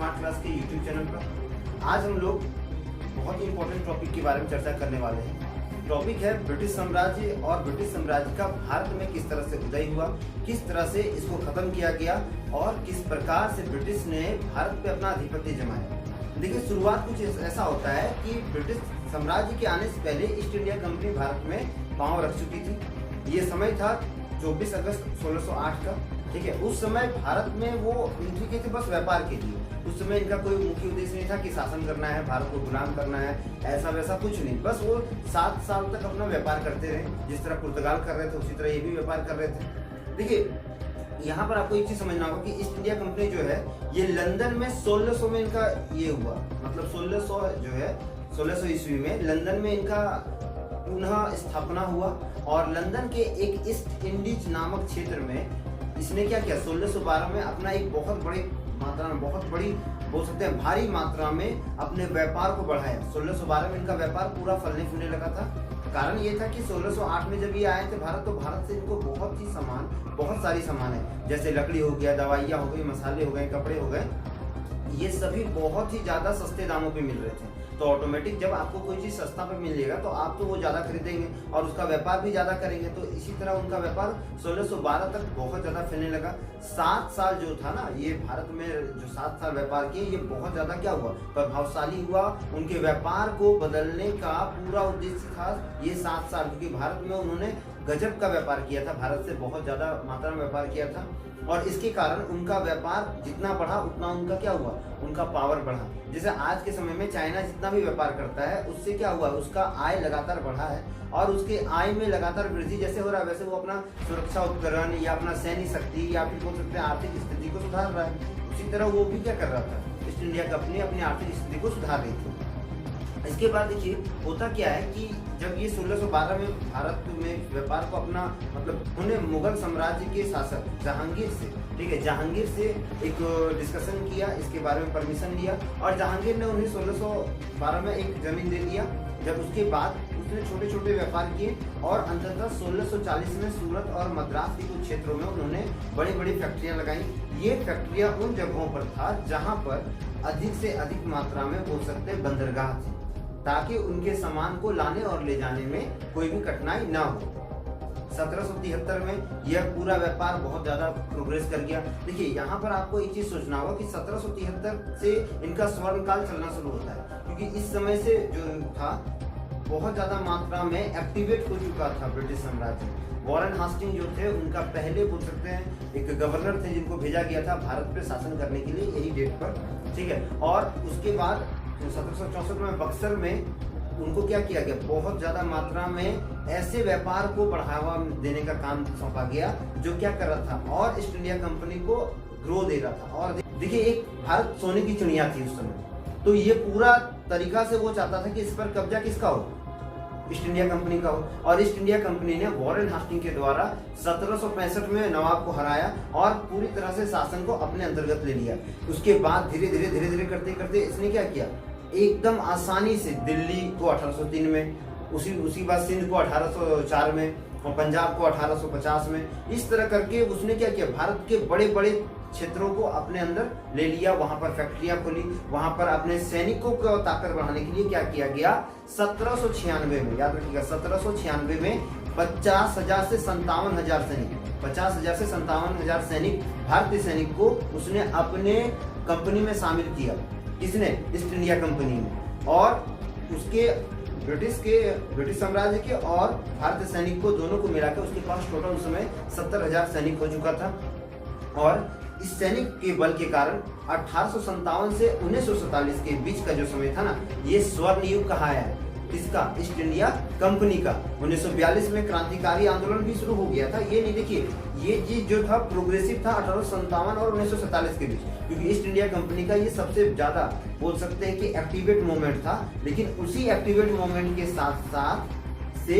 Smart class के YouTube channel पर। आज हम लोग बहुत ही इंपॉर्टेंट टॉपिक के बारे में चर्चा करने वाले हैं। टॉपिक है ब्रिटिश साम्राज्य और ब्रिटिश साम्राज्य का भारत में किस तरह से उदय हुआ, किस तरह से इसको खत्म किया गया और किस प्रकार से ब्रिटिश ने भारत पे अपना आधिपत्य जमाया। देखिए, शुरुआत कुछ ऐसा होता है कि ब्रिटिश साम्राज्य के आने से पहले ईस्ट इंडिया कंपनी भारत में पांव रख चुकी थी। ये समय था 24 अगस्त 1608 का। ठीक है, उस समय भारत में वो एंट्री की थी बस व्यापार के लिए। उस समय इनका कोई मुख्य उद्देश्य नहीं था कि शासन करना है, भारत को गुलाम करना है, ऐसा वैसा कुछ नहीं। बस वो 7 साल तक अपना व्यापार करते रहे। जिस तरह पुर्तगाल कर रहे थे उसी तरह ये भी व्यापार कर रहे थे। देखिए, यहाँ पर आपको एक चीज समझना होगा कि ईस्ट इंडिया कंपनी जो है ये लंदन में 1600 में इनका ये हुआ, मतलब 1600 जो है 1600 ईस्वी में लंदन में इनका पुनः स्थापना हुआ। और लंदन के एक ईस्ट इंडीज नामक क्षेत्र में इसने क्या किया, 1612 में अपना एक बहुत बड़ी मात्रा में, बहुत बड़ी बोल सकते हैं भारी मात्रा में अपने व्यापार को बढ़ाया। 1612 में इनका व्यापार पूरा फलने फूलने लगा था। कारण ये था कि 1608 में जब ये आए थे भारत, तो भारत से इनको बहुत ही सामान, बहुत सारी सामान है, जैसे लकड़ी हो गया, दवाइयाँ हो गई, मसाले हो गए, कपड़े हो गए, ये सभी बहुत ही ज्यादा सस्ते दामों पे मिल रहे थे। तो ऑटोमेटिक जब आपको कोई चीज सस्ता पे मिलेगा तो आप तो वो ज्यादा खरीदेंगे और उसका व्यापार भी ज्यादा करेंगे। तो इसी तरह उनका व्यापार 1612 तक बहुत ज्यादा फैलने लगा। 7 साल जो था ना, ये भारत में जो 7 साल व्यापार किए, ये बहुत ज्यादा क्या हुआ, प्रभावशाली हुआ। उनके व्यापार को बदलने का पूरा उद्देश्य था ये 7 साल, क्योंकि भारत में उन्होंने गजब का व्यापार किया था, भारत से बहुत ज्यादा मात्रा में व्यापार किया था। और इसके कारण उनका व्यापार जितना बढ़ा उतना उनका क्या हुआ, उनका पावर बढ़ा। जैसे आज के समय में चाइना जितना भी व्यापार करता है उससे क्या हुआ, उसका आय लगातार बढ़ा है और उसके आय में लगातार वृद्धि जैसे हो रहा है, वैसे वो अपना सुरक्षा उपकरण या अपना सैन्य शक्ति या फिर बोल सकते हैं आर्थिक स्थिति को सुधार रहा है। उसी तरह वो भी क्या कर रहा था, ईस्ट इंडिया कंपनी अपनी आर्थिक स्थिति को सुधार रही थी। इसके बाद देखिए होता क्या है कि जब ये 1612 में भारत में व्यापार को अपना, मतलब उन्हें मुगल साम्राज्य के शासक जहांगीर से, ठीक है, जहांगीर से एक डिस्कशन किया, इसके बारे में परमिशन लिया और जहांगीर ने उन्हें 1612 में एक जमीन दे दिया। जब उसके बाद उसने छोटे छोटे व्यापार किए और अंततः 1640 में सूरत और मद्रास के कुछ क्षेत्रों में उन्होंने बड़ी बड़ी फैक्ट्रियां लगाई। ये फैक्ट्रियां उन जगहों पर था जहां पर अधिक से अधिक मात्रा में बोल सकते हैं बंदरगाह थी, ताकि उनके सामान को लाने और ले जाने में कोई भी कठिनाई ना हो। 1773 में यह पूरा व्यापार बहुत ज्यादा प्रोग्रेस कर गया। देखिए, यहाँ पर आपको एक चीज सोचना होगा कि 1773 से इनका स्वर्ण काल चलना शुरू होता है, क्योंकि इस समय से जो था बहुत ज्यादा मात्रा में एक्टिवेट हो चुका था ब्रिटिश साम्राज्य। वॉरेन हास्टिंग जो थे उनका पहले बोल सकते हैं एक गवर्नर थे जिनको भेजा गया था भारत पे शासन करने के लिए यही डेट पर, ठीक है। और उसके बाद 1764 में बक्सर में उनको क्या किया गया, बहुत ज्यादा मात्रा में ऐसे व्यापार को बढ़ावा देने का काम सौंपा गया जो क्या कर रहा था और ईस्ट इंडिया कंपनी को ग्रो दे रहा था। और देखिए, एक भारत सोने की चिड़िया थी उस समय, तो ये पूरा तरीका से वो चाहता था कि इस पर कब्जा किसका हो, ईस्ट इंडिया कंपनी का हो। और ईस्ट इंडिया कंपनी ने वॉरेन हास्टिंग के द्वारा 1765 में नवाब को हराया और पूरी तरह से शासन को अपने अंतर्गत ले लिया। उसके बाद धीरे धीरे करते करते इसने क्या किया, एकदम आसानी से दिल्ली को 1803 में, उसी बाद सिंध को 1804 में और पंजाब को 1850 में, इस तरह करके उसने क्या किया, भारत के बड़े बड़े क्षेत्रों को अपने अंदर ले लिया। वहां पर फैक्ट्रियां खोली, वहां पर अपने सैनिकों को ताकत बढ़ाने के लिए क्या किया गया, 1796 में, याद रखिएगा 1796 में 50,000 से 57,000 सैनिक, 50,000 से 57,000 सैनिक, भारतीय सैनिक को उसने अपने कंपनी में शामिल किया। किसने, ईस्ट इंडिया कंपनी में। और उसके ब्रिटिश साम्राज्य के और भारतीय सैनिक को दोनों को मिलाकर उसके पास टोटल उस समय 70,000 सैनिक हो चुका था। और इस सैनिक के बल के कारण 1857 से 1947 के बीच का जो समय था ना, ये स्वर्ण युग कहा है किसका, ईस्ट इंडिया कंपनी का। 1942 में क्रांतिकारी आंदोलन भी शुरू हो गया था। ये नहीं, देखिए ये चीज जो था प्रोग्रेसिव था 1857 और 1947 के बीच, क्योंकि ईस्ट इंडिया कंपनी का ये सबसे ज्यादा बोल सकते हैं कि एक्टिवेट मूवमेंट था। लेकिन उसी एक्टिवेट मूवमेंट के साथ साथ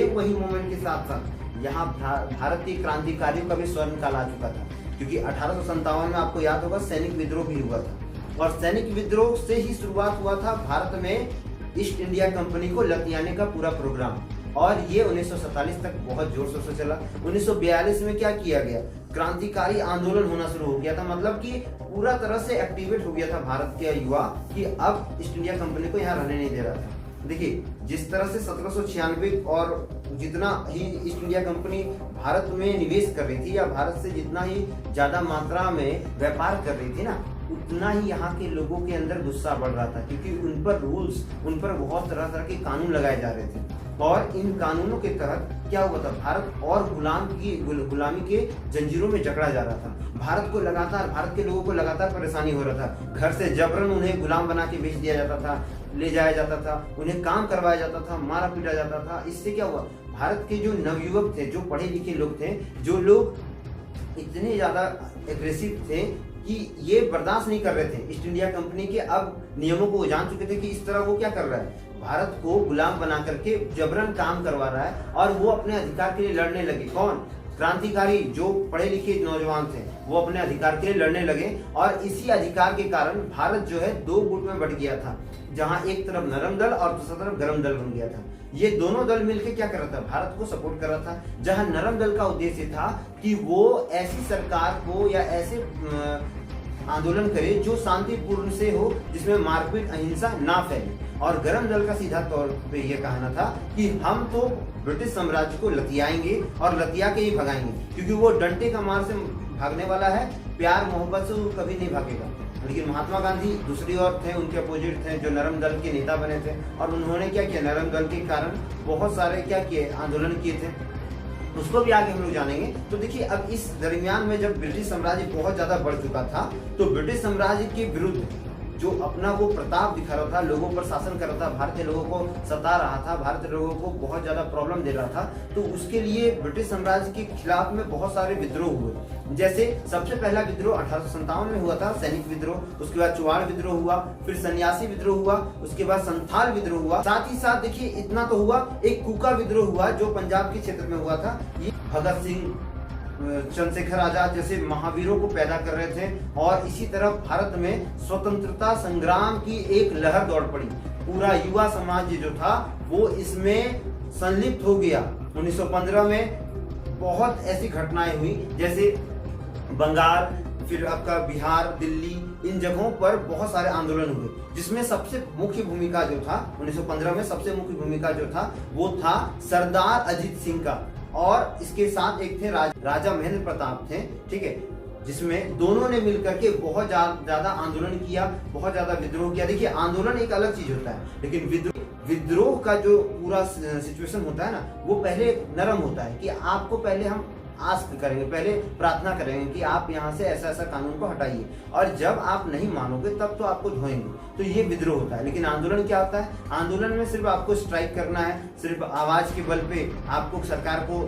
वही मूवमेंट के साथ साथ यहाँ भारतीय क्रांतिकारियों का भी स्वर्ण काल आ चुका था, क्योंकि 1857 में आपको याद होगा सैनिक विद्रोह भी हुआ था। और सैनिक विद्रोह से ही शुरुआत हुआ था भारत में ईस्ट इंडिया कंपनी को लतियाने का पूरा प्रोग्राम। और ये 1947 तक बहुत जोर शोर से चला। 1942 में क्या किया गया, क्रांतिकारी आंदोलन होना शुरू हो गया था, मतलब कि पूरा तरह से एक्टिवेट हो गया था भारत के युवा कि अब ईस्ट इंडिया कंपनी को यहाँ रहने नहीं दे रहा था। देखिए जिस तरह से 1796 और जितना ही ईस्ट इंडिया कंपनी भारत में निवेश कर रही थी या भारत से जितना ही ज्यादा मात्रा में व्यापार कर रही थी ना, उतना ही यहाँ के लोगों के अंदर गुस्सा बढ़ रहा था, क्योंकि उन पर रूल्स, उन पर बहुत तरह तरह के कानून लगाए जा रहे थे। और इन कानूनों के तहत क्या हुआ था, भारत और गुलामी के जंजीरों में जकड़ा जा रहा था। भारत के लोगों को लगातार परेशानी हो रहा था। घर से जबरन उन्हें गुलाम बना के बेच दिया जाता था, ले जाया जाता था, उन्हें काम करवाया जाता था, मारा पीटा जाता था। इससे क्या हुआ, भारत के जो नवयुवक थे, जो पढ़े लिखे लोग थे, जो लोग इतने ज्यादा एग्रेसिव थे कि ये बर्दाश्त नहीं कर रहे थे ईस्ट इंडिया कंपनी के अब नियमों को। जान चुके थे कि इस तरह वो क्या कर रहा है, भारत को गुलाम बना करके जबरन काम करवा रहा है, और वो अपने अधिकार के लिए लड़ने लगे। कौन, क्रांतिकारी जो पढ़े लिखे नौजवान थे, वो अपने अधिकार के लिए लड़ने लगे। और इसी अधिकार के कारण भारत जो है दो गुट में बट गया था, जहां एक तरफ नरम दल और दूसरी तरफ गरम दल बन गया था। ये दोनों दल मिलकर क्या कर रहा था, भारत को सपोर्ट कर रहा था। जहां नरम दल का उद्देश्य था कि वो ऐसी सरकार को या ऐसे आंदोलन करे जो शांतिपूर्ण से हो, जिसमें मारपीट अहिंसा ना फैले। और गरम दल का सीधा तौर पे ये कहना था कि हम तो ब्रिटिश साम्राज्य को लतियाएंगे और लतिया के ही भगाएंगे, क्योंकि वो डंडे का मार से भागने वाला है, प्यार मोहब्बत से वो कभी नहीं भागेगा। लेकिन महात्मा गांधी दूसरी ओर थे, उनके अपोजिट थे, जो नरम दल के नेता बने थे। और उन्होंने क्या किया, नरम दल के कारण बहुत सारे क्या किए, आंदोलन किए थे, उसको भी आगे हम लोग जानेंगे। तो देखिए अब इस दरमियान में जब ब्रिटिश साम्राज्य बहुत ज्यादा बढ़ चुका था, तो ब्रिटिश साम्राज्य के विरुद्ध जो अपना वो प्रताप दिखा रहा था, लोगों पर शासन कर रहा था, भारतीय लोगों को सता रहा था, भारतीय लोगों को बहुत ज्यादा प्रॉब्लम दे रहा था, तो उसके लिए ब्रिटिश साम्राज्य के खिलाफ में बहुत सारे विद्रोह हुए। जैसे सबसे पहला विद्रोह 1857 में हुआ था, सैनिक विद्रोह। उसके बाद चुवाड़ विद्रोह हुआ, फिर सन्यासी विद्रोह हुआ, उसके बाद संथाल विद्रोह हुआ। साथ ही साथ देखिए इतना तो हुआ, एक कूका विद्रोह हुआ जो पंजाब के क्षेत्र में हुआ था। ये भगत सिंह, चंद्रशेखर आजाद जैसे महावीरों को पैदा कर रहे थे। और इसी तरह भारत में स्वतंत्रता संग्राम की एक लहर दौड़ पड़ी। पूरा युवा समाज जो था वो इसमें संलिप्त हो गया। 1915 में बहुत ऐसी घटनाएं हुई, जैसे बंगाल, फिर आपका बिहार, दिल्ली, इन जगहों पर बहुत सारे आंदोलन हुए, जिसमें सबसे मुख्य भूमिका जो था 1915 में सबसे मुख्य भूमिका जो था वो था सरदार अजीत सिंह का। और इसके साथ एक थे राजा महेंद्र प्रताप थे, ठीक है, जिसमें दोनों ने मिलकर के बहुत ज्यादा आंदोलन किया, बहुत ज्यादा विद्रोह किया। देखिए आंदोलन एक अलग चीज होता है, लेकिन विद्रोह का जो पूरा सिचुएशन होता है ना, वो पहले नरम होता है कि आपको पहले हम आस्क करेंगे, पहले प्रार्थना करेंगे कि आप यहाँ से ऐसा ऐसा कानून को हटाइए, और जब आप नहीं मानोगे तब तो आपको धोएंगे। तो ये विद्रोह होता है। लेकिन आंदोलन क्या होता है, आंदोलन में सिर्फ आपको स्ट्राइक करना है, सिर्फ आवाज के बल पे आपको सरकार को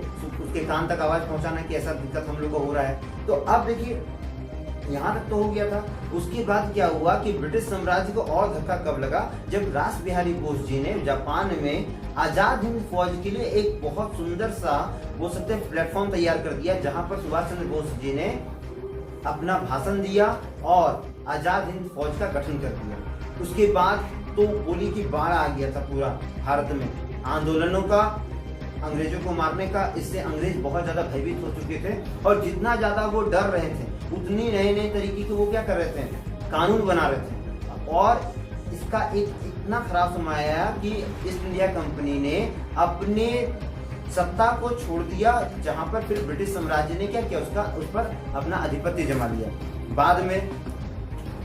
उसके कान तक आवाज पहुंचाना है कि ऐसा दिक्कत हम लोग को हो रहा है। तो अब देखिए यहाँ तक तो हो गया था। उसके बाद क्या हुआ कि ब्रिटिश साम्राज्य को और धक्का कब लगा, जब रास बिहारी बोस जी ने जापान में आजाद हिंद फौज के लिए एक बहुत सुंदर सा बोल सकते हैं प्लेटफॉर्म तैयार कर दिया, जहां पर सुभाष चंद्र बोस जी ने अपना भाषण दिया और आजाद हिंद फौज का गठन कर दिया। उसके बाद तो गोली की बाढ़ आ गया था पूरा भारत में, आंदोलनों का, अंग्रेजों को मारने का। इससे अंग्रेज बहुत ज्यादा भयभीत हो चुके थे, और जितना ज्यादा वो डर रहे थे उतनी नए नए तरीके के वो क्या कर रहे थे, कानून बना रहे थे। और इसका एक इतना खराब समय आया कि ईस्ट इंडिया कंपनी ने अपने सत्ता को छोड़ दिया, जहां पर फिर ब्रिटिश साम्राज्य ने क्या किया, उस पर अपना आधिपत्य जमा लिया। बाद में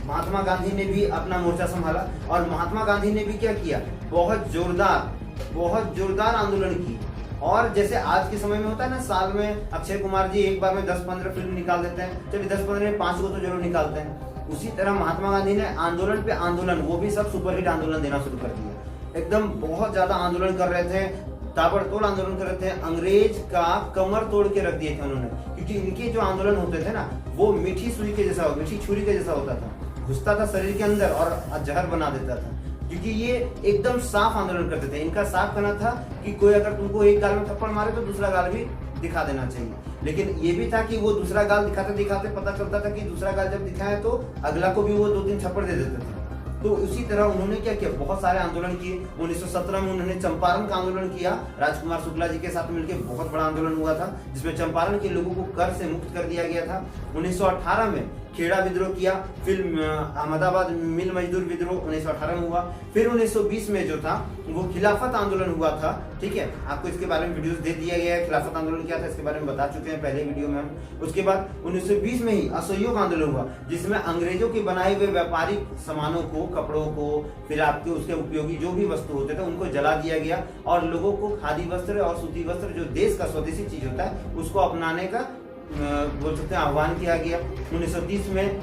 महात्मा गांधी ने भी अपना मोर्चा संभाला, और महात्मा गांधी ने भी क्या किया, बहुत जोरदार आंदोलन की। और जैसे आज के समय में होता है ना, साल में अक्षय कुमार जी एक बार में 10-15 फिल्म निकाल देते हैं, चलिए 10-15 में 5 को तो जरूर निकालते हैं। उसी तरह महात्मा गांधी ने आंदोलन पे आंदोलन, वो भी सब सुपरहिट आंदोलन देना शुरू कर दिया। एकदम बहुत ज्यादा आंदोलन कर रहे थे, ताबड़तोड़ आंदोलन कर रहे थे, अंग्रेज का कमर तोड़ के रख दिए थे उन्होंने। क्योंकि इनके जो आंदोलन होते थे ना, वो मीठी सुई के जैसा, मीठी छुरी के जैसा होता था, घुसता था शरीर के अंदर और जहर बना देता था। क्योंकि ये एकदम साफ आंदोलन करते थे। इनका साफ कहना था कि कोई अगर तुमको एक गाल में थप्पड़ मारे तो दूसरा गाल भी दिखा देना चाहिए। लेकिन ये भी था कि वो दूसरा गाल दिखाते दिखाते पता चलता था कि दूसरा गाल जब दिखाए तो अगला को भी वो 2-3 थप्पड़ दे देते थे। तो उसी तरह उन्होंने क्या किया, बहुत सारे आंदोलन किए। 1917 में उन्होंने चंपारण का आंदोलन किया, राजकुमार शुक्ला जी के साथ मिलकर बहुत बड़ा आंदोलन हुआ था, जिसमें चंपारण के लोगों को कर से मुक्त कर दिया गया था। 1918 में खेड़ा विद्रोह किया, फिर अहमदाबाद मिल मजदूर विद्रोह 1918 में हुआ। फिर 1920 में जो था वो खिलाफत आंदोलन हुआ था, ठीक है, आपको इसके बारे में वीडियोस दे दिया गया है, खिलाफत आंदोलन क्या था इसके बारे में बता चुके हैं पहले वीडियो में हम। उसके बाद 1920 में ही असहयोग आंदोलन हुआ, जिसमें अंग्रेजों के बनाए हुए व्यापारिक सामानों को, कपड़ों को, फिर आपके उसके उपयोगी जो भी वस्तु होते थे उनको जला दिया गया और लोगों को खादी वस्त्र और सूती वस्त्र जो देश का स्वदेशी चीज होता है उसको अपनाने का बोल सकते हैं आह्वान किया गया। 1930 में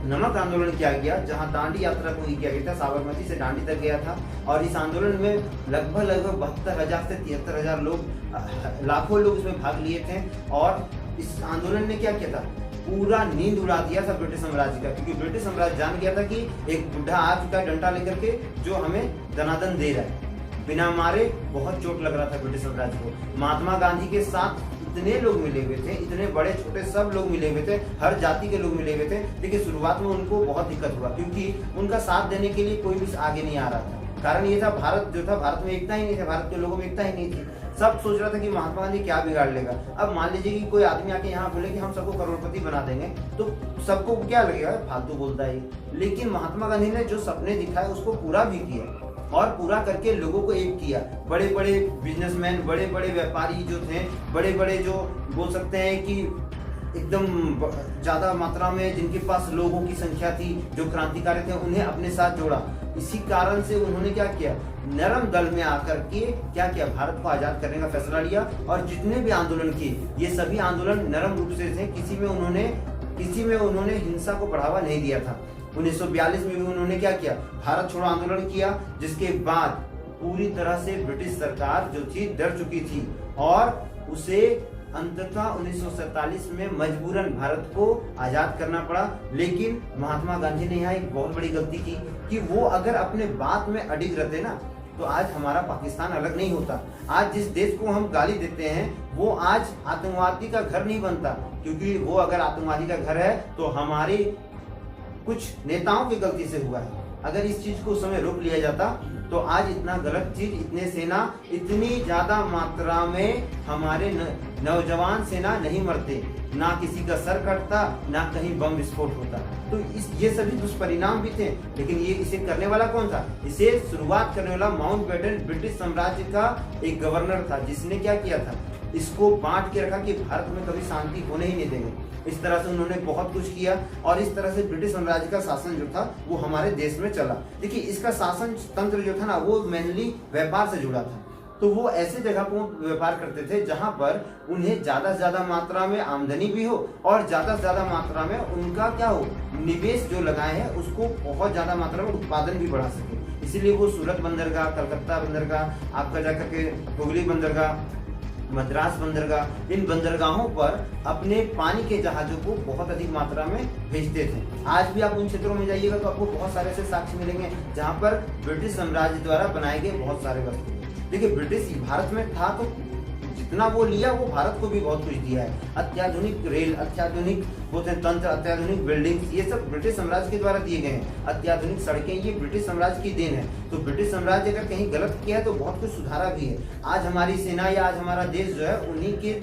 नमक आंदोलन किया गया, जहां दांडी यात्रा को किया गया था, साबरमती से दांडी तक गया था और इस आंदोलन में लगभग 72,000 से 73,000 लोग, लाखों लोग इसमें भाग लिए थे। और इस आंदोलन ने क्या किया था, पूरा नींद उड़ा दिया था ब्रिटिश साम्राज्य का, क्योंकि ब्रिटिश साम्राज्य जान गया था कि एक बुढ़ा आ चुका है डंडा लेकर के जो हमें दनादन दे रहा है, बिना मारे। बहुत चोट लग रहा था ब्रिटिश साम्राज्य को। महात्मा गांधी के साथ इतने लोग मिले हुए थे, इतने बड़े छोटे सब लोग मिले हुए थे, हर जाति के लोग मिले हुए थे, लेकिन शुरुआत में उनको बहुत दिक्कत हुआ क्योंकि उनका साथ देने के लिए कोई भी आगे नहीं आ रहा था। कारण ये था, भारत जो था, भारत में एकता ही नहीं था, भारत के लोगों में एकता ही नहीं थी। सब सोच रहा था कि महात्मा गांधी क्या बिगाड़ लेगा। अब मान लीजिए कि कोई आदमी आके यहाँ बोले कि हम सबको करोड़पति बना देंगे, तो सबको क्या लगेगा, फालतू बोलता है। लेकिन महात्मा गांधी ने जो सपने दिखाए उसको पूरा भी किया और पूरा करके लोगों को एक किया। बड़े बड़े बिजनेसमैन, बड़े बड़े व्यापारी जो थे, बड़े बड़े जो बोल सकते हैं कि एकदम ज्यादा मात्रा में जिनके पास लोगों की संख्या थी, जो क्रांतिकारी थे, उन्हें अपने साथ जोड़ा। इसी कारण से उन्होंने क्या किया, नरम दल में आकर के क्या किया, भारत को आजाद करने का फैसला लिया। और जितने भी आंदोलन किए ये सभी आंदोलन नरम रूप से थे, किसी में उन्होंने हिंसा को बढ़ावा नहीं दिया था। 1942 में भी उन्होंने क्या किया, भारत छोड़ो आंदोलन किया, जिसके बाद पूरी तरह से ब्रिटिश सरकार जो थी डर चुकी थी और उसे अंततः 1947 में मजबूरन भारत को आजाद करना पड़ा। लेकिन महात्मा गांधी ने यहाँ एक बहुत बड़ी गलती की कि वो अगर अपने बात में अडिग रहते ना, तो आज हमारा पाकिस्तान अलग नहीं होता। आज जिस देश को हम गाली देते हैं वो आज आतंकवादी का घर नहीं बनता, क्योंकि वो अगर आतंकवादी का घर है तो हमारे कुछ नेताओं की गलती से हुआ है। अगर इस चीज को उस समय रोक लिया जाता तो आज इतना गलत चीज, इतने सेना, इतनी ज्यादा मात्रा में हमारे नौजवान सेना नहीं मरते, ना किसी का सर कटता, ना कहीं बम विस्फोट होता। तो ये सभी दुष्परिणाम भी थे। लेकिन ये इसे करने वाला कौन था, इसे शुरुआत करने वाला माउंटबेटन ब्रिटिश साम्राज्य का एक गवर्नर था, जिसने क्या किया था, इसको बांट के रखा कि भारत में कभी शांति होने ही नहीं देंगे। इस तरह से उन्होंने बहुत कुछ किया और इस तरह से ब्रिटिश साम्राज्य का शासन जो था वो हमारे देश में चला। देखिए इसका शासन तंत्र जो था ना वो मेनली व्यापार से जुड़ा था। तो वो ऐसे जगह पर व्यापार करते थे जहां पर उन्हें ज्यादा से ज्यादा मात्रा में आमदनी भी हो और ज्यादा से ज्यादा मात्रा में उनका क्या हो, निवेश जो लगाए हैं उसको बहुत ज्यादा मात्रा में उत्पादन भी बढ़ा सके। इसीलिए वो सूरत बंदरगाह, कलकत्ता बंदरगाह, आपका जाकर के हुगली बंदरगाह, मद्रास बंदरगाह, इन बंदरगाहों पर अपने पानी के जहाजों को बहुत अधिक मात्रा में भेजते थे। आज भी आप उन क्षेत्रों में जाइएगा तो आपको बहुत सारे ऐसे साक्ष्य मिलेंगे जहां पर ब्रिटिश साम्राज्य द्वारा बनाए गए बहुत सारे वस्तु। देखिए ब्रिटिश भारत में था तो जितना वो लिया वो भारत को भी बहुत कुछ दिया है। अत्याधुनिक रेल, अत्याधुनिक तंत्र, अत्याधुनिक बिल्डिंग्स, ये सब ब्रिटिश साम्राज्य के द्वारा दिए गए हैं। अत्याधुनिक सड़कें, ये ब्रिटिश साम्राज्य की देन है। तो ब्रिटिश साम्राज्य अगर कहीं गलत किया है तो बहुत कुछ सुधारा भी है। आज हमारी सेना या आज हमारा देश जो है उन्हीं के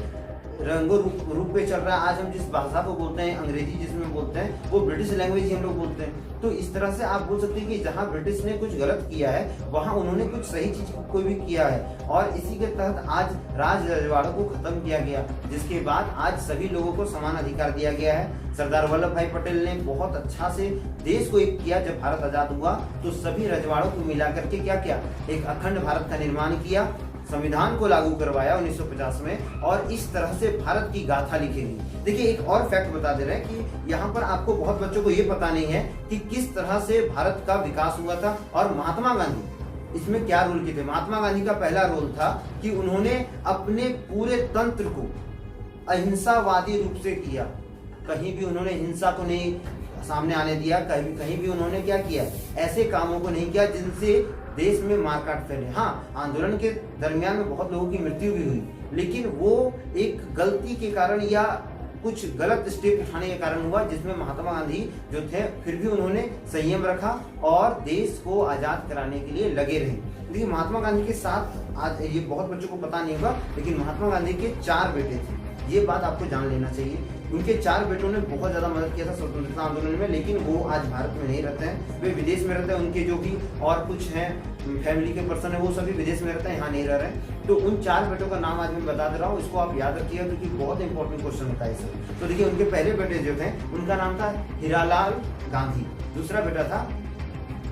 रंगों रूप पे चल रहा है। आज हम जिस भाषा को बोलते हैं, अंग्रेजी जिसमें बोलते हैं, वो ब्रिटिश लैंग्वेज ही हम लोग बोलते हैं। तो इस तरह से आप बोल सकते हैं कि जहां ब्रिटिश ने कुछ गलत किया है वहां उन्होंने कुछ सही चीज को भी किया है। और इसी के तहत आज राज रजवाड़ों को खत्म किया गया, जिसके बाद आज सभी लोगों को समान अधिकार दिया गया है। सरदार वल्लभ भाई पटेल ने बहुत अच्छा से देश को एक किया। जब भारत आजाद हुआ तो सभी रजवाड़ों को मिला करके क्या किया, एक अखंड भारत का निर्माण किया, संविधान को लागू करवाया 1950 में, और इस तरह से भारत की गाथा लिखी गई। देखिए एक और फैक्ट बता दे रहे हैं कि यहाँ पर आपको बहुत बच्चों को ये पता नहीं है कि किस तरह से भारत का विकास हुआ था और महात्मा गांधी इसमें क्या रोल किए थे। महात्मा गांधी का पहला रोल था कि उन्होंने अपने पूरे तंत्र को अहिंसावादी रूप से किया। कहीं भी उन्होंने हिंसा को नहीं सामने आने दिया, कहीं भी उन्होंने क्या किया, ऐसे कामों को नहीं किया जिनसे देश में मारकाट फैले। हाँ, आंदोलन के दरमियान में बहुत लोगों की मृत्यु भी हुई, लेकिन वो एक गलती के कारण या कुछ गलत स्टेप उठाने के कारण हुआ, जिसमें महात्मा गांधी जो थे फिर भी उन्होंने संयम रखा और देश को आजाद कराने के लिए लगे रहे। देखिए महात्मा गांधी के साथ, आज ये बहुत बच्चों को पता नहीं होगा, लेकिन महात्मा गांधी के 4 बेटे थे, ये बात आपको जान लेना चाहिए। उनके 4 बेटों ने बहुत ज्यादा मदद किया था स्वतंत्रता आंदोलन में, लेकिन वो आज भारत में नहीं रहते हैं, वे विदेश में रहते हैं। उनके जो भी और कुछ हैं फैमिली के पर्सन है वो सभी विदेश में रहते हैं, यहाँ नहीं रह रहे हैं। तो उन 4 बेटों का नाम आज मैं बता दे रहा हूँ, इसको आप याद रखिएगा क्योंकि बहुत इंपॉर्टेंट क्वेश्चन होता है इससे। तो देखिए उनके पहले बेटे जो थे उनका नाम था हीरालाल गांधी, दूसरा बेटा था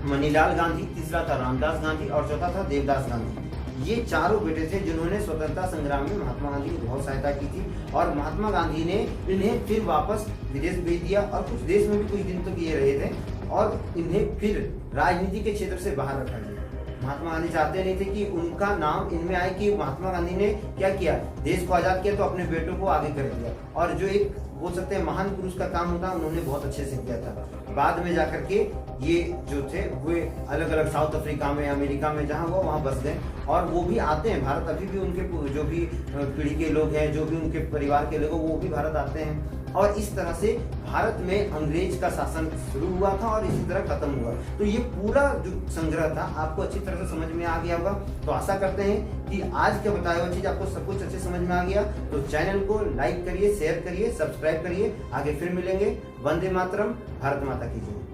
मनीलाल गांधी, तीसरा था रामदास गांधी और चौथा था देवदास गांधी। ये चारों बेटे थे जिन्होंने स्वतंत्रता संग्राम में महात्मा गांधी की बहुत सहायता की थी और महात्मा गांधी ने इन्हें फिर वापस विदेश भेज दिया और कुछ देश में भी कुछ दिन तक ये रहे थे और इन्हें फिर राजनीति के क्षेत्र से बाहर रखा गया। महात्मा गांधी चाहते नहीं थे कि उनका नाम इनमें आए कि महात्मा गांधी ने क्या किया, देश को आजाद किया तो अपने बेटों को आगे कर दिया, और जो एक बोल सकते हैं महान पुरुष का काम होता है उन्होंने बहुत अच्छे से किया था। बाद में जाकर के ये जो थे वे अलग अलग साउथ अफ्रीका में, अमेरिका में जहाँ हुआ वहाँ बस गए और वो भी आते हैं भारत। अभी भी उनके जो भी पीढ़ी के लोग हैं, जो भी उनके परिवार के लोग वो भी भारत आते हैं और इस तरह से भारत में अंग्रेज का शासन शुरू हुआ था और इसी तरह खत्म हुआ। तो ये पूरा जो संग्रह था आपको अच्छी तरह से समझ में आ गया होगा। तो आशा करते हैं कि आज के बताया हुआ चीज आपको सब कुछ अच्छे समझ में आ गया। तो चैनल को लाइक करिए, शेयर करिए, सब्सक्राइब करिए। आगे फिर मिलेंगे। वंदे मातरम, भारत माता की जय।